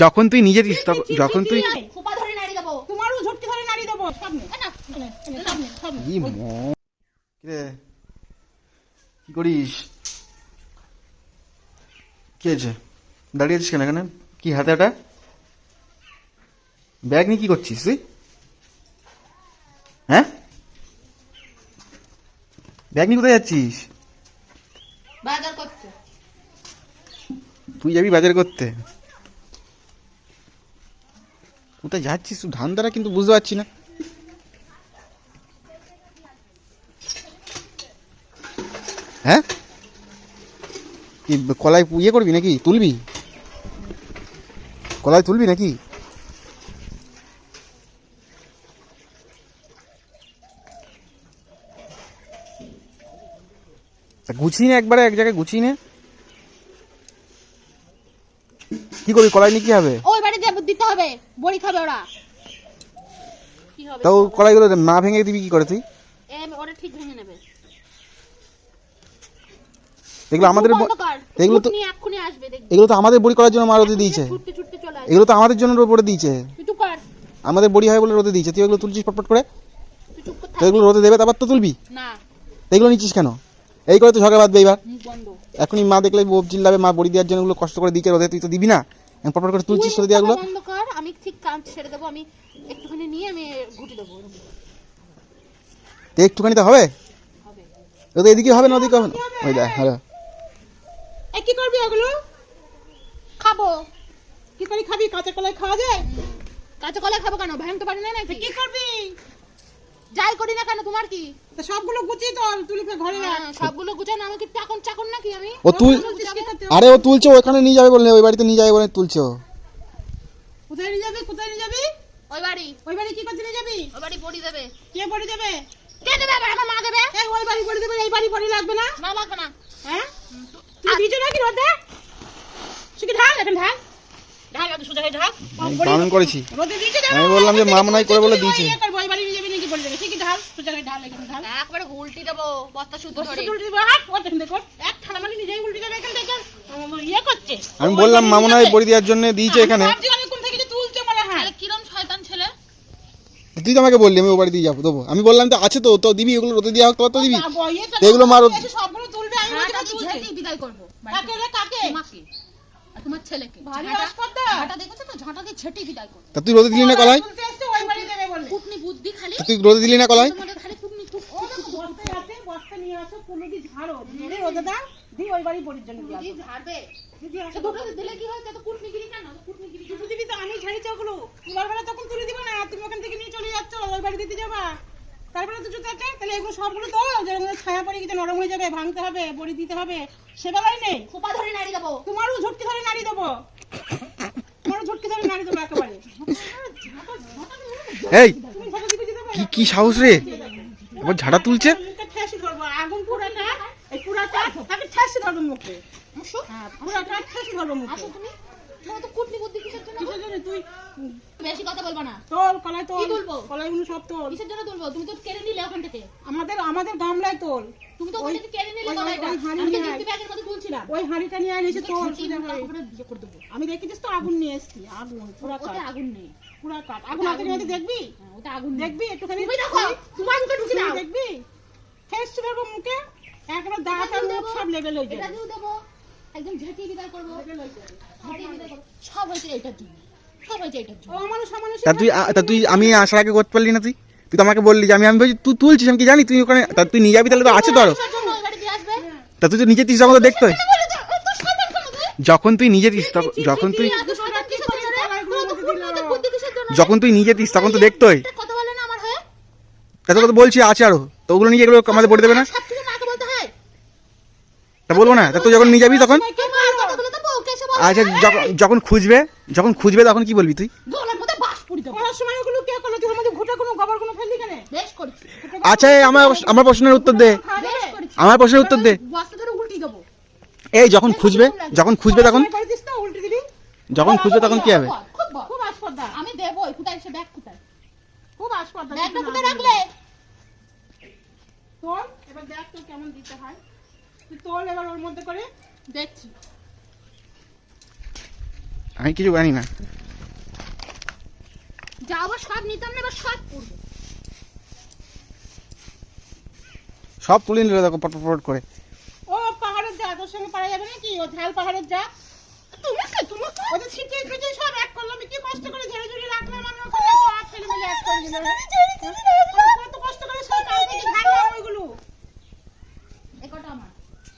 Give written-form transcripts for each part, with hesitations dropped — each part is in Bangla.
যখন তুই নিজে দিস যখন তুই খোপা ধরে নাড়ি দেবো, তোমারও ঝটকি ধরে নাড়ি দেবো। সামনে কি করিস? কি আছে? দাঁড়িয়ে আছিস কেন এখানে? কি হাতে ওটা? ব্যাগ নিয়ে কি করছিস তুই? হ্যাঁ, ব্যাগ নিয়ে কোথায় যাচ্ছিস? বাজার করতে। তুই যাবি বাজার করতে? কোথায় যাচ্ছিস তুই? ধান দ্বারা কিন্তু বুঝতে পারছি না। হ্যাঁ, কি কলাই ইয়ে করবি নাকি? তুলবি? কলাই তুলবি নাকি? গুছিয়ে নে একবারে, এক জায়গায় গুছিয়ে নে। কি করবি কলাই নিয়ে? কি হবে? ওই বাড়িতে দিতে হবে, বড়ি খাবে ওরা। কি হবে? তাও কলাইগুলো না ভেঙে দিবি কি করে তুই? ওরা ঠিক ভেঙে নেবে। এগুলো আমাদের, এগুলো তো এক্ষুনি আসবে দেখবি। এগুলো তো আমাদের বড়ি করার জন্য মা রোদে দিয়েছে। ছুটতে ছুটতে চলে আসবে। এগুলো তো আমাদের জন্য রোদে দিয়েছে। তুই চুপ কর। আমাদের বড়ি হয় বলে রোদে দিয়েছে। তুই এগুলো তুলছিস পটপট করে। তুই চুপ কর। তো এগুলো রোদে দেবে তারপর তো তুলবি না, এগুলো নিচ্ছিস কেন? এই করে তো ঝগড়া বাঁধবে এবার। মুখ বন্ধ। এখনই মা দেখলে চিল্লাবে, মা বড়ি দেওয়ার জন্য এগুলো কষ্ট করে দিয়েছে রোদে, তুই তো দিবি না। পটপট করে তুলছিস রোদে দেওয়াগুলো। বন্ধ কর, আমি ঠিক কাজ ছেড়ে দেবো। আমি একটুখানি নিয়ে আমি ঘুটি দেবো। তো একটুখানি তো হবে। হবে। রোদে এদিকে হবে না ওদিকে হবে না। ওই দেখ, হ্যাঁ। এই কি করবি ওগুলো? খাবো। কি করে খাবি? কাঁচা কলাই খাওয়া যায়? কাঁচা কলাই খাবো কেন? ভাঙতে পারি না নাকি? কি করবি? যাই করি না কেন, তোমার কি? তা সবগুলো গুছিয়ে তুলি ঘরে রাখ। সবগুলো গুছানো, আমি কি চাকন নাকি আমি? ও তুল, আরে ও তুলছে, ওখানে নিয়ে যাবে বলে, ওই বাড়িতে নিয়ে যাবে বলে তুলছে ও। কোথায় নিয়ে যাবি? কোথায় নিয়ে যাবি? ওই বাড়ি। ওই বাড়ি কি করতে নিয়ে যাবি? ওই বাড়ি বড়ি দেবে। কে বড়ি দেবে? কে দেবে? আমার মা দেবে। এই ওই বাড়ি বড়ি দেবে, এই বাড়ি বড়ি লাগবে না? না, লাগবে না। হ্যাঁ, তুই দিছো নাকি রোদে? শুকি ঢাল, এখন ঢাল। ঢাল, আমি সোজা হয়ে ঢাল। বারণ করেছি। রোদে দিতে যাবে। আমি বললাম যে মা মনে হয় করে বলে দিয়েছে। ওই বাড়ি নিয়ে যাবি নাকি বড়ি দেবে? শুকি ঢাল, সোজা হয়ে ঢাল, এখন ঢাল। একবারে উল্টি দেবো, বস্তা শুদ্ধ ধরে। উল্টি দেবো, হাত ওটা দেখো। এক থালা মানে নিজেই উল্টি দেবে, এখান থেকে ইয়ে করছে। আমি বললাম মা মনে হয় বড়ি দেওয়ার জন্য দিয়েছে এখানে। আমি কোন থেকে যে তুলছে মনে হয়। কিরম শয়তান ছেলে। তুই তো আমাকে বললি আমি ও বাড়ি দিয়ে যাবো, দেবো। আমি বললাম তো আছে, তো দিবি এগুলো, রোদে দেওয়া হোক তো দিবি। এগুলো মা সবগুলো তুলবে, আমি ঝেঁটি বিদায় করব। কাকে রে? কাকে? তোমাকে আর তোমার ছেলেকে। ভারী আসপদা। ঝাঁটা দেখেছো তো? ঝাঁটা দিয়ে ঝেঁটি বিদায় করব। তা তুই রোদে দিলি না কলাই? ওই বাড়ি দেবে বলে কুটনি বুদ্ধি খালি। তুই রোদে দিলি না কলাই? তোমাদের খালি কুটনি বস্তায় আছে, বস্তা নিয়ে আসো, কোনদি ঝাড়ো, ঝেড়ে রোদে দাও, দি ওই বাড়ি বড়ির জন্য দিই। ঝাড়বে দিদি, আসো দুটো দিলে কি হয়? এত কুটনিগিরি কেন? কুটনিগিরি দুটো দিবি তো, আমি ঝাড়িছি ওগুলো। তোমার বেলা তখন তুলে দিব না, তুমি ওখান থেকে নিয়ে চলে যাচ্ছ, ওই বাড়ি দিতে যাবা। তারপরে তো জুতো আছে, তাহলে এগুলো সবগুলো তো যেরকম ছায়া পড়ে গেছে, নরম হয়ে যাবে, ভাঙতে হবে, বড়ি দিতে হবে, সে বেলায় নেই। খোপা ধরে নাড়ি দেবো, তোমারও ঝটকি ধরে নাড়ি দেবো, তোমারও ঝটকি ধরে নাড়ি দেবো একেবারে। এই কি কি সাহস রে, আবার ঝাড়া তুলছে। মুখে ঠেসি ধরবো, আগুন পুরাটা, এই পুরাটা তাকে ঠেসি ধরবো মুখে। হ্যাঁ, পুরাটা ঠেসি ধরবো মুখে। আসো তুমি। না তো কুটনি বুদ্ধি কিসের জন্য? কিসের জন্য? তুই বেশি কথা বলবা না। তোল কলাই, তোল। কি তুলবো? কলাইগুলো সব তোল। কিসের জন্য তুলবো? তুমি তো কেড়ে নিলে ওখান থেকে। আমাদের গামলায় তোল। তুমি তো ওখান থেকে কেড়ে নিলে কলাইটা। আমি তো দেখতে ব্যাগের মধ্যে তুলছিলাম। ওই হাঁড়িটা নিয়ে এসে তোল, সোজা হয়ে বিয়ে করে দেবো। আমি দেখেছিস তো আগুন নিয়ে এসেছি, আগুন পুরা কাট। আগুন নেই, পুরা কাট। আগুন হাতে নিয়ে দেখবি? হ্যাঁ, ওটা আগুন দেখবি একটুখানি। তুমি দেখো, তোমার মুখে ঢুকি দাও, দেখবি? ঠেসছি ধরবো মুখে, একবার দাঁত আর মুখ সব লেভেল হয়ে যাবে। এটা দিও দেবো, একদম ঝেঁটিয়ে বিদায় করবো, লেভেল হয়ে যাবে। ঝেঁটিয়ে বিদায় করব, সব হয়েছে এটার জন্য, সব হয়েছে এটার জন্য। ও মানুষ মানুষ। তা তুই আমি আসার আগে করতে পারলি না? তুই তো আমাকে বললি যে আমি বলছি তুই তুলছিস, আমি কি জানি তুই ওখানে। তা তুই নিয়ে যাবি, তাহলে তো আছে তো আরো। তা তুই তো নিজে দিস, যখন তো দেখতে হয়। যখন তুই নিজে দিস, যখন তুই নিজে দিস তখন তো দেখতে হয়। তা তোকে তো বলছি আছে আরো, তো ওগুলো নিয়ে এগুলো আমাদের বলে দেবে না? তা বলবো না? তা তুই যখন নিয়ে যাবি তখন, আচ্ছা যখন খুঁজবে তখন কি বলবি তুই? আচ্ছা আমার প্রশ্নের উত্তর দে, আমার প্রশ্নের উত্তর দে। এই যখন খুঁজবে তখন কি হবে? আমি দেবো। কোথায় সে ব্যাগ? কোথায়? খুব আসপর্দা। ব্যাগটা কোথায় রাখলে? তোল এবার, দেখ তো কেমন দিতে হয়। তুই তোল এবার ওর মধ্যে করে, দেখছি। আমি কিছু জানি না। যা আবার সব নিতাম না, এবার সব পড়বো। সব তুলে নিল দেখো পট পট করে। ও পাহাড়ের যা, তোর সঙ্গে পারা যাবে নাকি? ও ঢাল পাহাড়ের যা। তুমি ওদের ছিটিয়ে ছিটিয়ে সব এক করলাম, কি কষ্ট করে ঝেড়ে ঝুড়ে রাখলাম আমি ওখানে, তো হাত ফেলে মিলে এক করে দিল। কত কষ্ট করে সব কাল থেকে ঝাড়লাম ওইগুলো। একটা আমার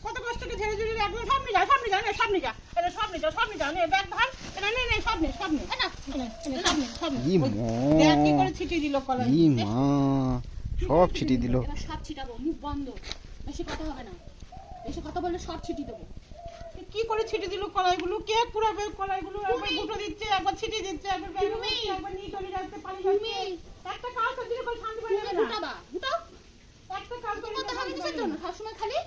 কত কষ্ট করে ঝেড়ে ঝুড়ে রাখলাম। সব নিয়ে যা, সব নিয়ে যা, নে সব নিয়ে যা, এটা সব নিয়ে যা, সব নিয়ে যা, নে ব্যাগ ধর, এটা নে নে সব নে, সব নে, এটা নে, সব নে, সব নে। ই মা, দেখ কি করে ছিটিয়ে দিল কলাই। ই মা, সব ছিটিয়ে দিল। এবার সব ছিটাবো, মুখ বন্ধ, বেশি কথা হবে না। বেশি কথা বললে সব ছিটিয়ে দেবো। কি করে ছিটিয়ে দিল কলাইগুলো? কে পুরাবে কলাইগুলো? একবার গুটো দিচ্ছে, একবার ছিটিয়ে দিচ্ছে, একবার ব্যাগে দিচ্ছে, একবার নিয়ে চলে যাচ্ছে, পানি যাচ্ছে। একটা কাজ তো দিলে কোনো শান্তি পাবে না। গুটাবা, গুটাও। একটা কাজ করে কথা হবে কিসের জন্য? সবসময় খালি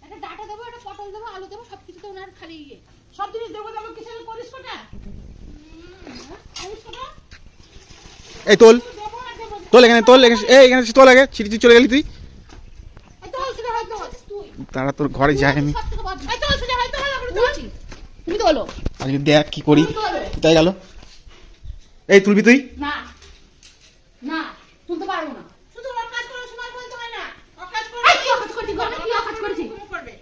একটা ডাটা দেবো, একটা পটল দেবো, আলু দেবো, সবকিছুতে ওনার খালি ইয়ে। সব জিনিস দেবো দেবো, কিসের করিস কোটা? করিস কোটা? এই তোল দেবো আর দেবো। তোল, এখানে তোল, এখানে তোল আগে। ছিটি চলে গেলি তুই। এই তো সেটা হয়তো তুই। তারা তোর ঘরে যায় আমি। এই তো সেটা হয়তো বলছি। তুমি তো বলো। আজকে দেখ কি করি। তাই গেল। এই তুলবি তুই? না না, তুলতে পারবো না। শুধু ওর কাজ করার সময় বলতে হয় না। ওর কাজ করে কি কাজ করছি? কি কাজ করেছি?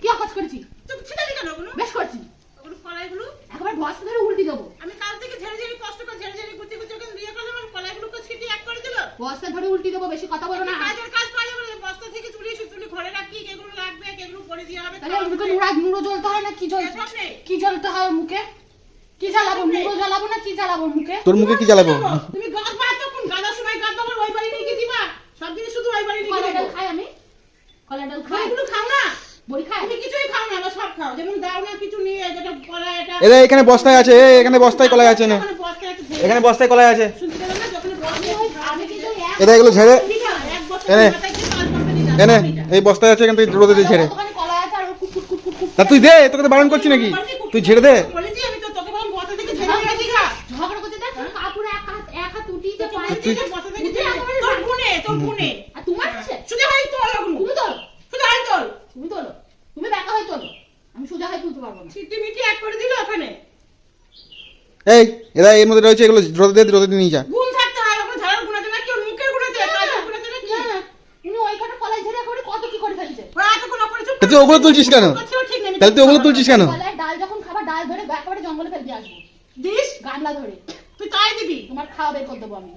কি কাজ করেছি? তুমি ছিটালি কেন ওগুলো? বেশ করছি। ওগুলো কলাইগুলো একবার বস্তা ধরে উল্টি দেবো। আমি কাল থেকে ঝেড়ে ঝেড়ে কষ্ট করে ঝেড়ে ঝেড়ে গুটি গুটি করে দিয়ে করলাম, আর কলাইগুলোকে ছিটিয়ে এক করে দিল। বস্তা ধরে উল্টি দেবো, বেশি কথা বলো না। কাজের কাজ পাই যাবে, বস্তা থেকে তুলি তুলি ঘরে রাখি, কেগুলো লাগবে, কেগুলো করে দিয়ে হবে। তাহলে মুখে নুড়ো জ্বলতে হয় না? কি জ্বলতে? কি জ্বলতে হয় মুখে? কি জ্বালাবো? মুখে জ্বালাবো না কি জ্বালাবো মুখে? তোর মুখে কি জ্বালাবো? তুমি গাছ বাড়াচ্ছ কোন গাদার সময় গাছ বাবার ওই বাড়ি নিয়ে দিবা। সব জিনিস শুধু ওই বাড়ি নিয়ে দিবা। খাই আমি কলা ডাল খাই। এগুলো খাও না, বড়ি খাই। তুমি কিছুই খাও না, আমরা সব খাও। যেমন দাও না কিছু নিয়ে, যেটা কলা এটা। এরা এখানে বস্তায় আছে, এখানে বস্তায় কলাই আছে না। এখানে বস্তায় কলাই আছে। শুনতে পেলাম না যখন আমি কিন্তু এটা এগুলো ঝেড়ে এক বছর এনে মাথায় দিয়ে কাজ করতে দিই না। এনে এই বস্তায় আছে, এখান থেকে রোদে দিয়ে ঝেড়ে। ওখানে কলা আছে আর ও কুকুর কুকুর কুকুর। তা তুই দে, তোকে তো বারণ করছি নাকি? তুই ঝেড়ে দে। বলেছি আমি তো তোকে বললাম বস্তা থেকে ঝেড়ে নিয়ে দিগা। ঝগড়া করতে দেখ, কাপড়ে এক হাত উঠিয়ে যে পায়ে দিয়ে বস্তা থেকে ঝেড়ে তোর গুনে। আর তোমার আছে? সুজা হয় তো ওগুলো। তুমি তোল। সুজা হয় তোল। তুমি তোলো। তুমি বেকা হয় তোলো। আমি সুজা হয় তুলতে পারবো না। ছিটি মিটি এক করে দিল ওখানে। এই এরা এর মধ্যে রয়েছে, এগুলো রোদে দিয়ে নিয়ে যা। গুণ থাকতে হয়, ওখানে ঝাড়ার গুণাতে না, কেউ মুখের গুণাতে, কাজের গুণাতে না কি? তুমি ওই কাটা কলাই ঝেড়ে করে কত কি করে ফেলছে। ওরা এত কোন করে চুপ। তা তুই ওগুলো তুলছিস কেন? তাহলে তুই ওগুলো তুলছিস কেন? কলাই ডাল যখন খাবার ডাল ধরে একেবারে জঙ্গলে ফেলে দিয়ে আসবো। দিস গামলা ধরে। তুই তাই দিবি। তোমার খাওয়া বের করে দেবো আমি।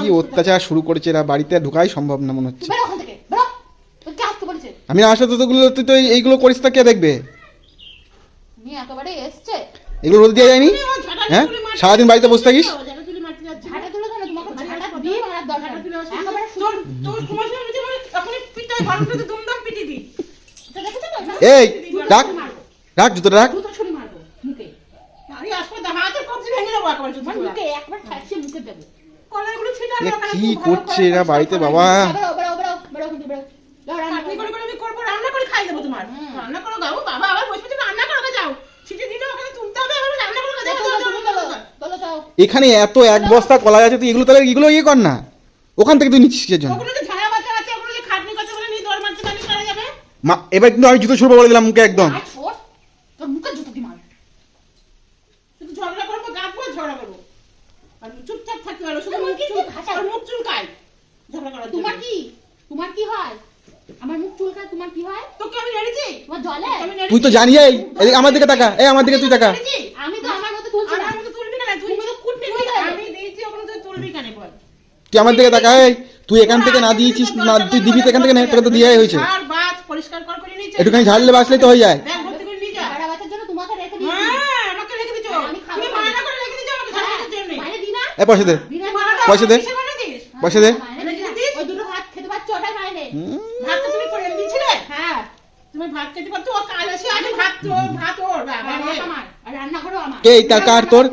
কি অত্যাচার শুরু করেছে এরা, বাড়িতে ঢোকাই সম্ভব না মনে হচ্ছে। বেরো ওখান থেকে, বেরো। তোকে আসতে বলেছে। আমি আসলে তো তোগুলো তুই তো এইগুলো করিস, তা কে দেখবে? তুমি একেবারে এসছে। এগুলো রোদে দিয়ে যায়নি? হ্যাঁ, সারাদিন বাড়িতে বসে থাকিস। ঝাড়া তুলে কেন? তোমাকে ঝাড়া দিয়ে মারার দরকার নেই। একেবারে তোর কুমার সঙ্গে যে মানে এখনই পিটাই গরমটাতে দুমদাম পিটি দি। এটা দেখেছো তো? এই রাখ রাখ, জুতো রাখ। জুতো ছুরি মারবো মুখে। আরে আসলে হাতের কবজি ভেঙে দেবো একেবারে জুতো। মুখে একবার ঠাসে মুখে দেবো। কলাইগুলো ছিটা এ কি করছে এরা বাড়িতে বাবা? বেরো বেরো বেরো বেরো কিন্তু বেরো। রান্না করে করে আমি করবো, রান্না করে খাই দেবো তোমার। রান্না করো গাও বাবা, আবার বসে বসে রান্না করো যাও। ছিটে দিলে ওখানে তুলতে হবে, আবার রান্না করো যাও। চলো যাও। এখানে এত এক বস্তা কলাই আছে, তুই এগুলো তাহলে এগুলো ইয়ে কর না। ওখান থেকে তুই নিচ্ছিস কিসের জন্য? ওগুলো যে ঝাড়া বাচ্চা আছে, ওগুলো যে খাটনি করতে বলে নিয়ে দর মারতে পারি করা যাবে। মা এবার কিন্তু আমি জুতো ছুড়বো বলে দিলাম মুখে একদম। আর ছোট তোর মুখে জুতো দি মার। শুধু ঝগড়া করবো, গাবো ঝগড়া করবো। আর চুপচাপ থাকতে পারো, শুধু মুখ চুল ভাষা আর মুখ চুলকায়। ঝগড়া করার তোমার কি? তোমার কি হয়? আমার মুখ চুলকায়, তোমার কি হয়? তোকে আমি নেড়েছি? তোমার জলে? তুই তো জানি। এই আমার দিকে তাকা, এই আমার দিকে তুই তাকা। আমি তো আমার মতো তুলছি না। আমার মতো তুলবি না, তুই তো কুটনি দিবি। আমি দিয়েছি ওখানে, তুই তুলবি কেন বল? তুই আমার দিকে তাকা। এই তুই এখান থেকে না দিয়েছিস না, তুই দিবি তো এখান থেকে না, তোকে তো দিয়াই হয়েছে। আর বাস পরিষ্কার করে নিয়েছে। একটুখানি ঝাড়লে বাসলেই তো হয়ে যায়। ব্যাগ ভর্তি করে নিয়ে যা। বড় বাচ্চার জন্য তোমাকে রেখে দিয়েছি। হ্যাঁ, আমাকে রেখে দিছো। তুমি মানা করে রেখে দিছো আমাকে ঝাড়ার জন্য। মানে দি না? এই পয়সা দে, পয়সা দে, পয়সা দে। ওই দুটো ভাত খেতে পারছো, ওটাই মাইনে। ভাত তো তুমি করে দিয়েছিলে? হ্যাঁ, তুমি ভাত খেতে পারছো। ও কাল এসে আগে ভাত ওর বাবা আমার, আর রান্না করো আমার। এই টাকা আর তোর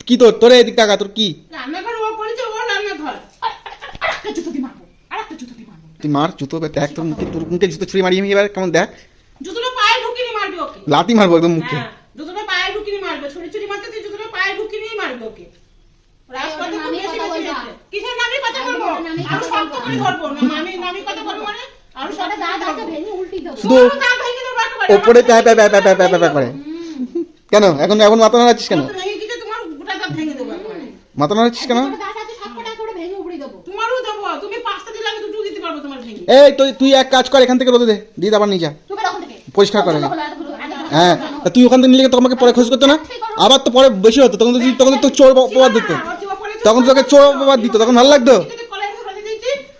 কি তোর এদিক টাকা তোর কি? রান্না করো, ও করেছে, ও রান্না ঘর। আরেকটা জুতো দি মারবো, আরেকটা জুতো দি মারবো। তুই মার জুতো, দেখ তোর মুখে জুতো ছুরি মারি আমি এবার কেমন দেখ। জুতোটা পায়ে ঢুকিয়ে মারবি ওকে। লাথি মারবো একদম মুখে। হ্যাঁ, জুতোটা পায়ে ঢুকিয়ে মারবে। ছুরি ছুরি মারতে তুই জুতোটা পায়ে ঢুকিয়ে মারবি ওকে। রাজপথে তো বেশি বেশি কিসের নামে কথা বলবো? আর শক্ত করে ধরবো না। নামি কথা বলবো মানে আর শক্ত দাঁত আছে ভেঙে উল্টি দেবো। শুধু দাঁত ভেঙে দেবো একেবারে। ওপরে প্যা প্যা প্যা প্যা প্যা প্যা করে। কেন এখন এখন মাথা নাড়াচ্ছিস কেন? তো ভেঙে গেছে, তোমার গোটা দাঁত ভেঙে দেবো একবারে। মাথা নাড়াচ্ছিস কেন? কটা দাঁত আছে সব কটা করে ভেঙে উপড়ে দেবো। তোমারও দেবো, তুমি 5টা দিলে আমি 2টো দিতে পারবো তোমার ভেঙে। এই তুই এক কাজ কর, এখান থেকে রোদে দে, দিয়ে আবার নিয়ে যা, তুমি ওখান থেকে পরিষ্কার করে। এতগুলো, এতগুলো, এতগুলো। হ্যাঁ, তা তুই ওখান থেকে নিলে তো আমাকে পরে খোঁজ করতো না, আবার তো পরে বেশি হতো, তখন তো তোর চোর অপবাদ দিত, তখন তোকে চোর অপবাদ দিত, তখন ভালো লাগতো।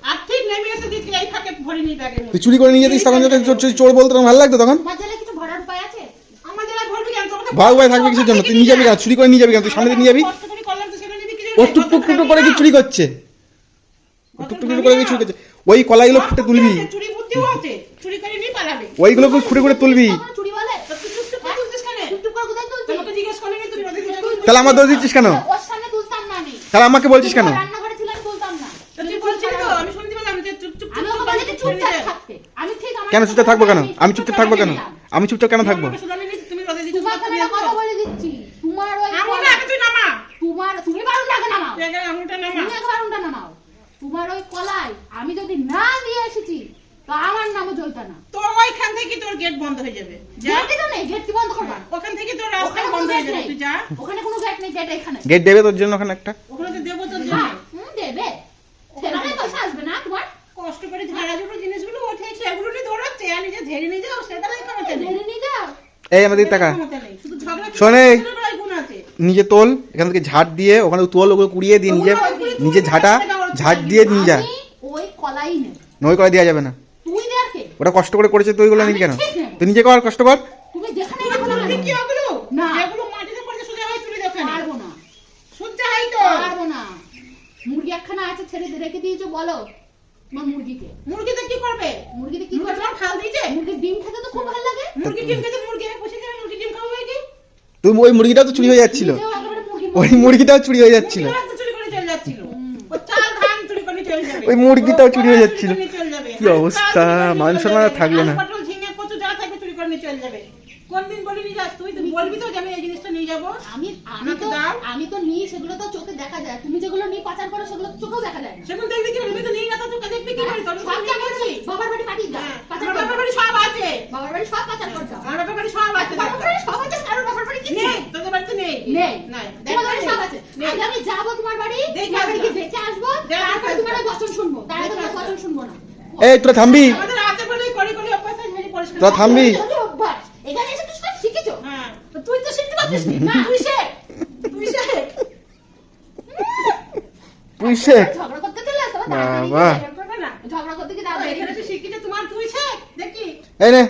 আর ঠিক নেমে এসে দিচ্ছি এই ফাঁকে ভরে নিয়ে ব্যাগের মধ্যে। তুই চুরি করে নিয়ে যেতিস, তখন যখন চোর বলতো তখন ভালো লাগতো তখন। তোমার জেলে কিছু ভরার উপায় আছে? আমার জেলায় ভরবি কেন? তোমাকে ভাই ভাই থাকবে কিসের জন্য? তুই নিয়ে যাবি কেন? চুরি করে নিয়ে যাবি কেন? তুই সামনে দিয়ে নিয়ে যাবি। কষ্ট করে করলাম তো সেটা যদি কিছু ও টুকটুক টুকটুক করে কি চুরি করছে? ও টুকটুক টুকটুক করে কি চুরি করছে? ওই কলাইগুলো ফুটে তুলবি, চুরি বুদ্ধিও আছে, চুরি করে নিয়ে পালাবে। ওইগুলো খুঁড়ে খুঁড়ে তুলবি। কখনো চুরি বলে? তো তুই চুপচাপ করে তুলছিস কেন? টুকটুক করে কোথায় তুলছিস? তোমাকে জিজ্ঞেস করলি তুই রোদে দিতে তাহলে আমার দোষ দিচ্ছিস কেন? ওর সামনে তুলতাম না আমি। তাহলে আমাকে বলছিস কেন? রান্নাঘরে ছিল আমি তুলতাম না। তুই বলছিস তো আমি শুনতে পেলাম যে চুপচুপ আমি ওকে বলেছি চুপচাপ থাকতে। আমি ঠিক আমার কেন চুপচাপ থাকবো কেন? আমি চুপচাপ থাকবো কেন? আমি চুপচাপ কেন থাকবো? তুমি রোদে দিতে তোমাকে আমি একটা কথা বলে দিচ্ছি। তোমার ওই আমার আগে তুই নামা, তুমি বারুনটা আগে নামাও। তুই আগে আঙুলটা নামা। তুমি আগে বারুনটা নামাও। তোমার ওই কলাই আমি যদি না দিয়ে এসেছি তো আমার নামও জয়তা না। তোর ওইখান থেকে তোর গেট বন্ধ হয়ে যাবে। যা গেটই তো নেই, গেট কি বন্ধ করবা? ওখান থেকে তোর রাস্তা ওখানে বন্ধ কোনো হয়ে গেট যাবে, নেই। তুই যা। ওখানে কোনো গেট নেই, গেট এখানে। গেট দেবে তোর জন্য ওখানে একটা। ওখানে তো দেবো তোর হ্যাঁ, জন্য। দেবে। সেখানে পয়সা আসবে না তোমার? কষ্ট করে ঝাড়া ঝুড়ো জিনিসগুলো ওঠে সেগুলো নিয়ে দৌড়াচ্ছে, আর নিজে ঝেড়ে নিয়ে যাও সেটাই ক্ষমতা নেই। ধরে নিয়ে যাও। এই আমাদের টাকা ক্ষমতা নেই, শুধু ঝগড়া শোন এই। ছোটবেলায় গুণ আছে। নিজে তোল, এখান থেকে ঝাড় দিয়ে ওখানে তোল, ওগুলো কুড়িয়ে দিয়ে নিজে ঝাঁটা ঝাড় দিয়ে নিয়ে যা। আমি ওই কলাই নেই। নই করে দেওয়া যাবে না, তুই দেয়ার কে? ওটা কষ্ট করে করেছে তুই, ওইগুলো নিবি কেন? আমি ঠিক নেব। তুই নিজে কর, কষ্ট কর। তুমি যেখানে তুমি রাখো না তুলবি কেন? কি ওগুলো? না। যেগুলো মাটিতে পড়ে সোজা হয়ে তুলে দেখানে। পারবো না, সোজা হয় তো। পারবো না। মুরগি একখানা আছে ছেড়ে দিয়ে রেখে দিয়েছো, বলো তোমার মুরগিকে। মুরগিতে কি করবে? মুরগিতে কি মুরগি করবে? তোমার ফাল দিয়েছে? মুরগির ডিম খেতে তো খুব ভালো লাগে। মুরগি ডিম খেতে মুরগি আমি বসে যাবে, মুরগি ডিম খাবো কি? তুই ওই মুরগিটাও তো চুরি হয়ে যাচ্ছিল, নিজেও একেবারে মুরগি ওই মুরগিটাও চুরি হয়ে যাচ্ছিল, মুরগিও একটা চুরি করে চলে যাচ্ছিল। ও চাল ধান চুরি করে চলে যাবে। ওই মুরগিটাও চুরি হয়ে যাচ্ছিল। চুরি করে চলে যাবে। কি অবস্থা, মান সম্মান আর থাকবে না। আলু, পটল, ঝিঙে, কচু যা থাকবে চুরি করে নিয়ে চলে যাবে। কোনদিন বলি নিয়ে যাস তুই? তুই বলবি তো যে আমি এই জিনিসটা নিয়ে যাবো। আমি তো নিই, সেগুলো তো চোখে দেখা যায়। তুমি যেগুলো নিয়ে পাচার করো সেগুলো তো চোখেও দেখা যায় না। সেগুলো দেখবি কি? আমি তো নিয়ে না তো তুই দেখবি কি করে? তোর সব সব জায়গায় জায়গায় আছে। বাবার বাড়ি পাঠিয়ে দাও, পাচার আমার করো। বাবার বাড়ি সব আছে। বাবার বাড়ি সব পাচার করে দাও। আমার বাবার বাড়ি সব আছে। বাবার বাড়ি সব আছে, কারোর বাবার বাড়ি কিছু নেই, নেই। তোদের বাড়িতে নেই। নেই। নাই। তোমার বাড়ি সব আছে। নেই। আগে আমি যাবো তোমার বাড়ি, দেখে তোমার বাড়ি আসবো। গিয়ে দেখে আসবো, দেখে তারপরে আসবো। তোমার ওই বচন শুনবো। তার আগে তোমার বচন শুনবো না। এই তোরা থামবি, আমাদের আছে বলেই করি করি অভ্যাস আছে, ঝেড়ে পরিষ্কার তোরা থামবি। এগুলো অভ্যাস। এখানে এসে তুই সব শিখেছো। হ্যাঁ। তো তুই তো শিখতে পারছিস না। তুই শেখ। তুই শেখ। তুই শেখ। ঝগড়া করতে চলে আসো, বাবা। করবে না। ঝগড়া করতে কি আর দাঁড়াবে? এখানে তুই শিখিতে তোমার তুই শেখ। দেখি। এই নে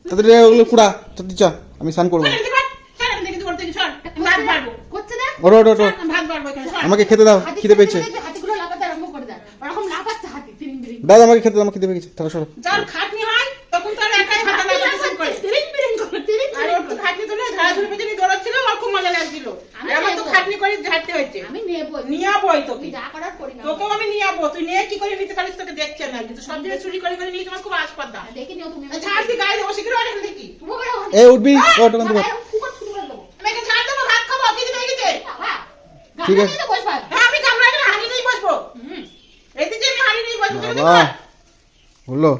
তাদের ওগুলো কুড়া, তাদের চ, আমি স্নান করবো। ছাড়, এদিকে বাট। ছাড়, আমি দেখি তুই করতে কি, ছাড়। ভাত বাড়বো। করছে না? ওটো ওটো ওটো, ছাড়, ভাত বাড়বো এখানে, ছাড়। আমাকে খেতে দাও, খিদে পেয়েছে। হাতিগুলো লাফাতে আরম্ভ করে দেয়। ওরকম লাফাচ্ছে হাতি, তিরিং বিরিং। দাদা আমাকে খেতে দাও, আমার খিদে পেয়েছে, তাহলে সরো। যার খাটনি হয় তখন তার একাই ভাতা লাগা পছন্দ করে। তিরিং বিরিং করে, তিরিং আর বিরিং ওর তো করে। খাটনি তুলে ঝাড়াঝুড়ি পেছনে দৌড়াচ্ছিল, আমার খুব মজা লাগছিল। আমি আর আমার তো নেবো। খাটনি করে ঝাড়তে হয়েছে। আমি নেবো। নিয়ে যাবোই তোকে। তুই যা করার করি না। তোকেও আমি নিয়ে যাবো। তুই নিয়ে কি করে নিতে পারিস তোকে দেখছে না, কিন্তু সব জিনিস চুরি করে করে নিয়ে তোমার খুব আসপাদা। দেখে নিও তুমি। ঝাড় দি গায়ে দেবো, শিখে আর দেখি। তুমি বলো ওখানে। এই উঠবি, ওটো কান থেকে। কুকুর ছুটি করে দেবো। আমি এখানে ঝাড় দেবো, ভাত খাবো, কিছু হয়ে গেছে। বাবা, ঠিক গামলা আছে। নিয়ে তো বসবা। হ্যাঁ, আমি কামড়া হাঁড়ি নিয়ে বসবো। এই দিকে আমি হাঁড়ি নিয়ে বসবো। তুমি বাবা হলো